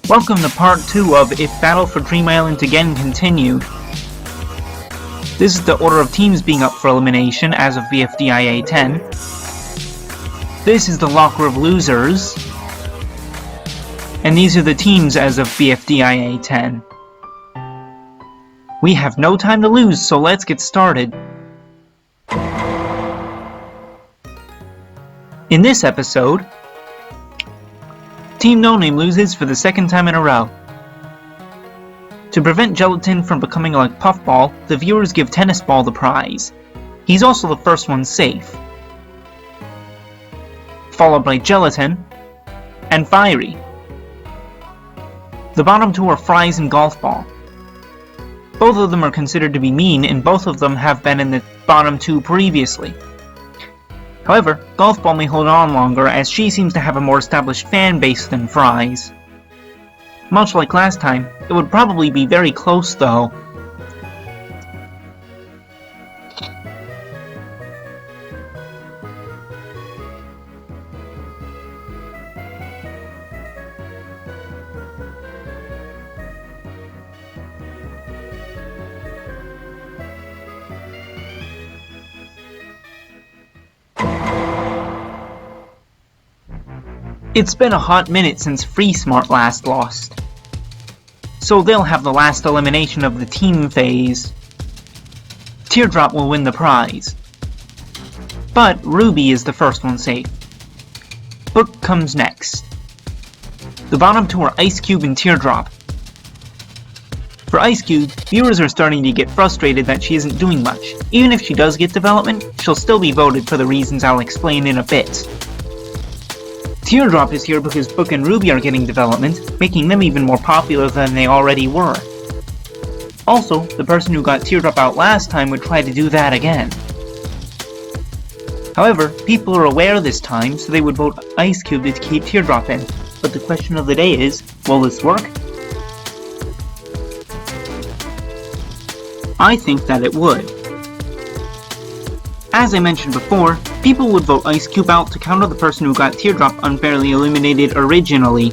Welcome to part 2 of If Battle for Dream Island Again Continued. This is the order of teams being up for elimination as of BFDIA 10. This is the locker of losers. And these are the teams as of BFDIA 10. We have no time to lose, so let's get started. In this episode, Team No Name loses for the second time in a row. To prevent Gelatin from becoming like Puffball, the viewers give Tennis Ball the prize. He's also the first one safe. Followed by Gelatin and Fiery. The bottom two are Fries and Golf Ball. Both of them are considered to be mean, and both of them have been in the bottom two previously. However, Golf Ball may hold on longer as she seems to have a more established fan base than Fries. Much like last time, it would probably be very close though. It's been a hot minute since Freesmart last lost, so they'll have the last elimination of the team phase. Teardrop will win the prize, but Ruby is the first one safe. Book comes next. The bottom two are Ice Cube and Teardrop. For Ice Cube, viewers are starting to get frustrated that she isn't doing much. Even if she does get development, she'll still be voted for the reasons I'll explain in a bit. Teardrop is here because Book and Ruby are getting development, making them even more popular than they already were. Also, the person who got Teardrop out last time would try to do that again. However, people are aware this time, so they would vote Ice Cube to keep Teardrop in. But the question of the day is, will this work? I think that it would. As I mentioned before, people would vote Ice Cube out to counter the person who got Teardrop unfairly eliminated originally.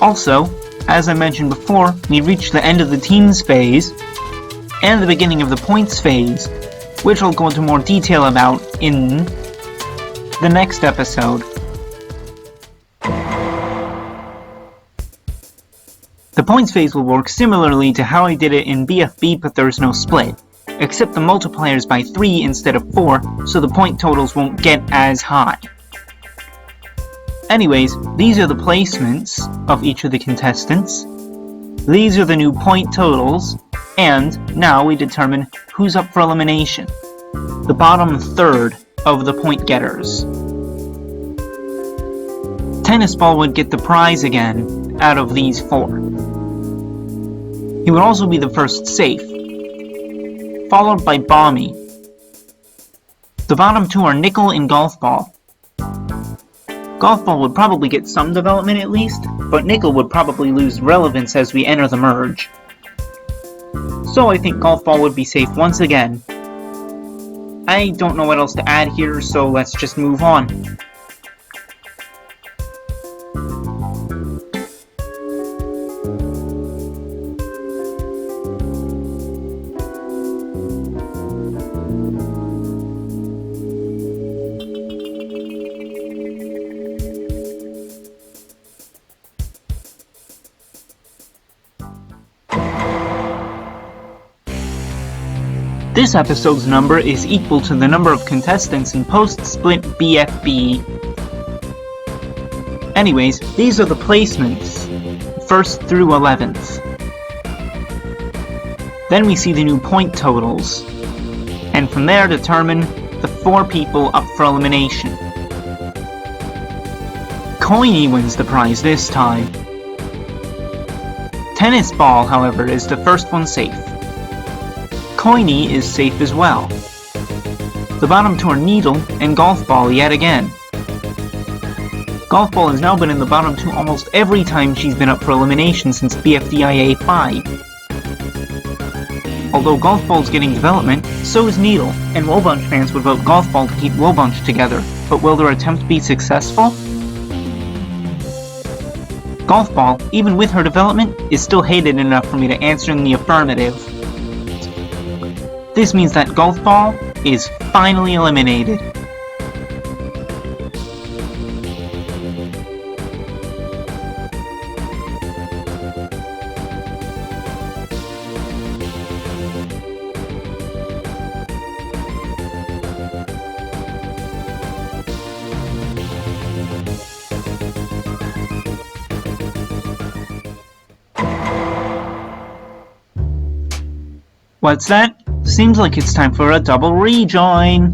Also, as I mentioned before, we reached the end of the teams phase and the beginning of the points phase, which I'll go into more detail about in the next episode. The points phase will work similarly to how I did it in BFB, but there's no split, except the multiplier is by 3 instead of 4, so the point totals won't get as high. Anyways, these are the placements of each of the contestants. These are the new point totals, and now we determine who's up for elimination. The bottom third of the point getters. Tennis Ball would get the prize again out of these 4. He would also be the first safe, followed by Bomby. The bottom two are Nickel and Golf Ball. Golf Ball would probably get some development at least, but Nickel would probably lose relevance as we enter the merge. So I think Golf Ball would be safe once again. I don't know what else to add here, so let's just move on. This episode's number is equal to the number of contestants in post-split BFB. Anyways, these are the placements, 1st through 11th. Then we see the new point totals, and from there determine the 4 people up for elimination. Coiny wins the prize this time. Tennis Ball, however, is the first one safe. Coiny is safe as well. The bottom two are Needle and Golf Ball yet again. Golf Ball has now been in the bottom two almost every time she's been up for elimination since BFDIA 5. Although Golf Ball's getting development, so is Needle, and Wobunch fans would vote Golf Ball to keep Wobunch together, but will their attempt be successful? Golf Ball, even with her development, is still hated enough for me to answer in the affirmative. This means that Golf Ball is finally eliminated. What's that? Seems like it's time for a double rejoin.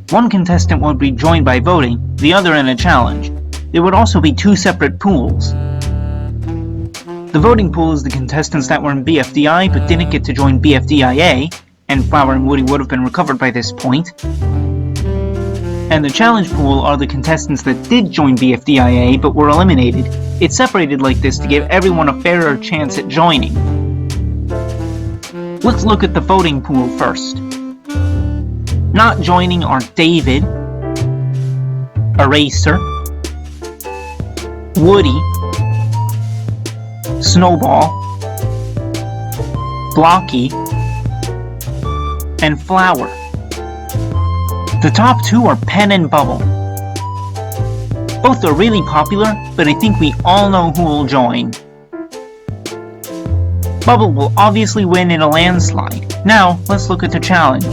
One contestant would be joined by voting, the other in a challenge. There would also be two separate pools. The voting pool is the contestants that were in BFDI but didn't get to join BFDIA, and Flower and Woody would have been recovered by this point. And the challenge pool are the contestants that did join BFDIA but were eliminated. It's separated like this to give everyone a fairer chance at joining. Let's look at the voting pool first. Not joining are David, Eraser, Woody, Snowball, Blocky, and Flower. The top two are Pen and Bubble. Both are really popular, but I think we all know who will join. Bubble will obviously win in a landslide. Now, let's look at the challenge.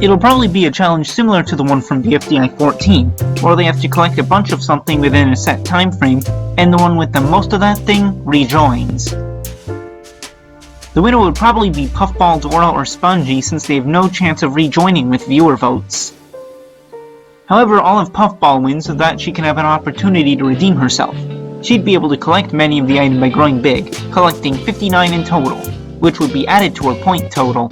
It'll probably be a challenge similar to the one from BFDI 14, where they have to collect a bunch of something within a set time frame, and the one with the most of that thing rejoins. The winner would probably be Puffball, Dora, or Spongy, since they have no chance of rejoining with viewer votes. However, all of Puffball wins so that she can have an opportunity to redeem herself. She'd be able to collect many of the items by growing big, collecting 59 in total, which would be added to her point total.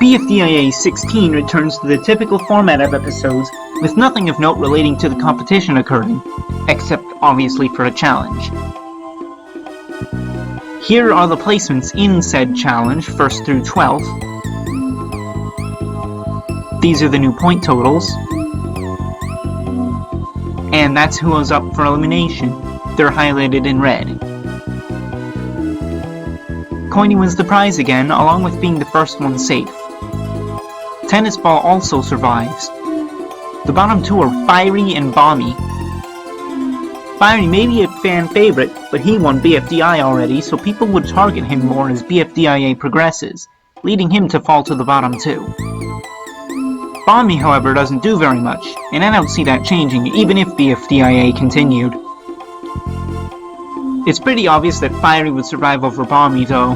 BFDIA 16 returns to the typical format of episodes, with nothing of note relating to the competition occurring, except obviously for a challenge. Here are the placements in said challenge, 1st through 12th. These are the new point totals. And that's who was up for elimination. They're highlighted in red. Coiny wins the prize again, along with being the first one safe. Tennis Ball also survives. The bottom two are Fiery and Bomby. Fiery may be a fan favorite, but he won BFDI already, so people would target him more as BFDIA progresses, leading him to fall to the bottom two. Bomby, however, doesn't do very much, and I don't see that changing even if BFDIA continued. It's pretty obvious that Fiery would survive over Bomby, though.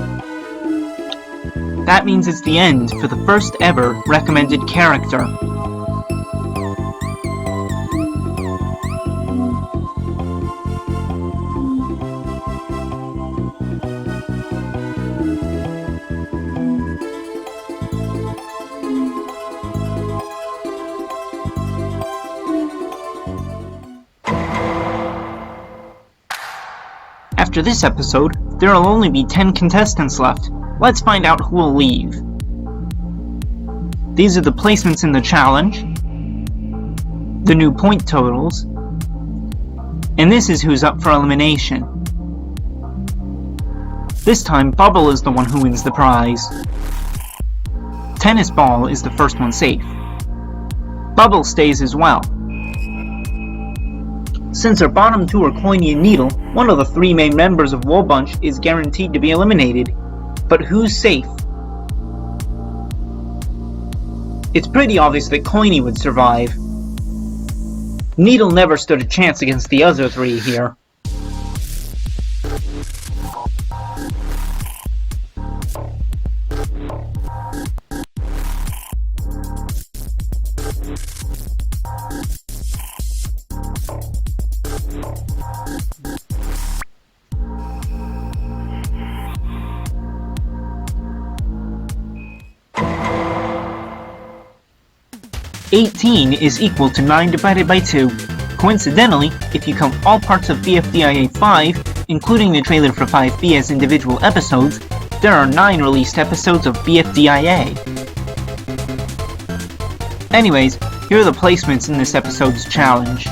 That means it's the end for the first ever recommended character. After this episode, there will only be 10 contestants left. Let's find out who will leave. These are the placements in the challenge, the new point totals, and this is who's up for elimination. This time, Bubble is the one who wins the prize. Tennis Ball is the first one safe. Bubble stays as well. Since our bottom two are Coiny and Needle, one of the three main members of Wobunch is guaranteed to be eliminated. But who's safe? It's pretty obvious that Coiny would survive. Needle never stood a chance against the other three here. 18 is equal to 9 divided by 2. Coincidentally, if you count all parts of BFDIA 5, including the trailer for 5B as individual episodes, there are 9 released episodes of BFDIA. Anyways, here are the placements in this episode's challenge.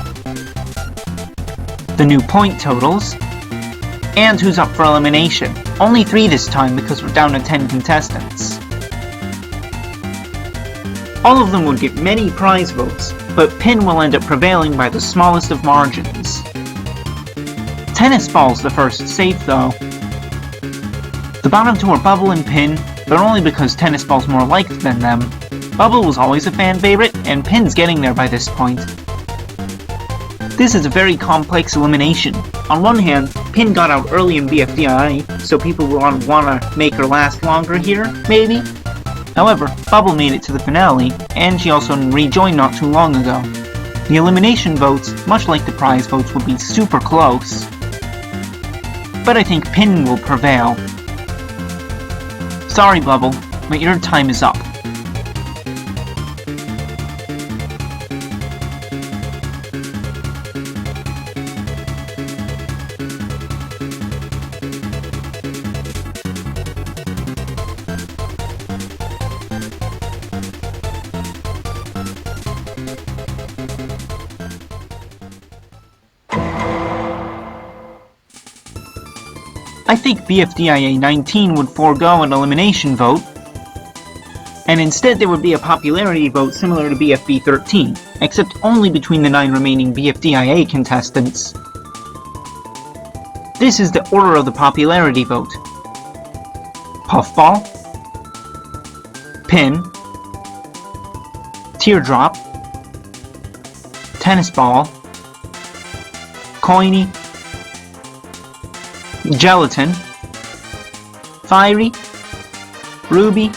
The new point totals, and who's up for elimination. Only 3 this time because we're down to 10 contestants. All of them would get many prize votes, but Pin will end up prevailing by the smallest of margins. Tennis Ball's the first safe though. The bottom 2 are Bubble and Pin, but only because Tennis Ball's more liked than them. Bubble was always a fan favorite, and Pin's getting there by this point. This is a very complex elimination. On one hand, Pin got out early in BFDIA, so people will want to make her last longer here, maybe? However, Bubble made it to the finale, and she also rejoined not too long ago. The elimination votes, much like the prize votes, will be super close. But I think Pin will prevail. Sorry, Bubble, but your time is up. I think BFDIA 19 would forego an elimination vote, and instead there would be a popularity vote similar to BFB 13, except only between the 9 remaining BFDIA contestants. This is the order of the popularity vote. Puffball, Pin, Teardrop, Tennis Ball, Coiny, Gelatin, Fiery, Ruby,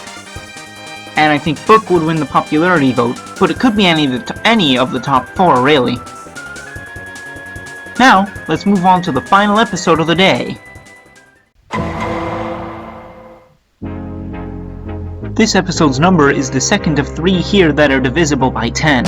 and I think Book would win the popularity vote, but it could be any of the top 4 really. Now, let's move on to the final episode of the day. This episode's number is the second of 3 here that are divisible by 10.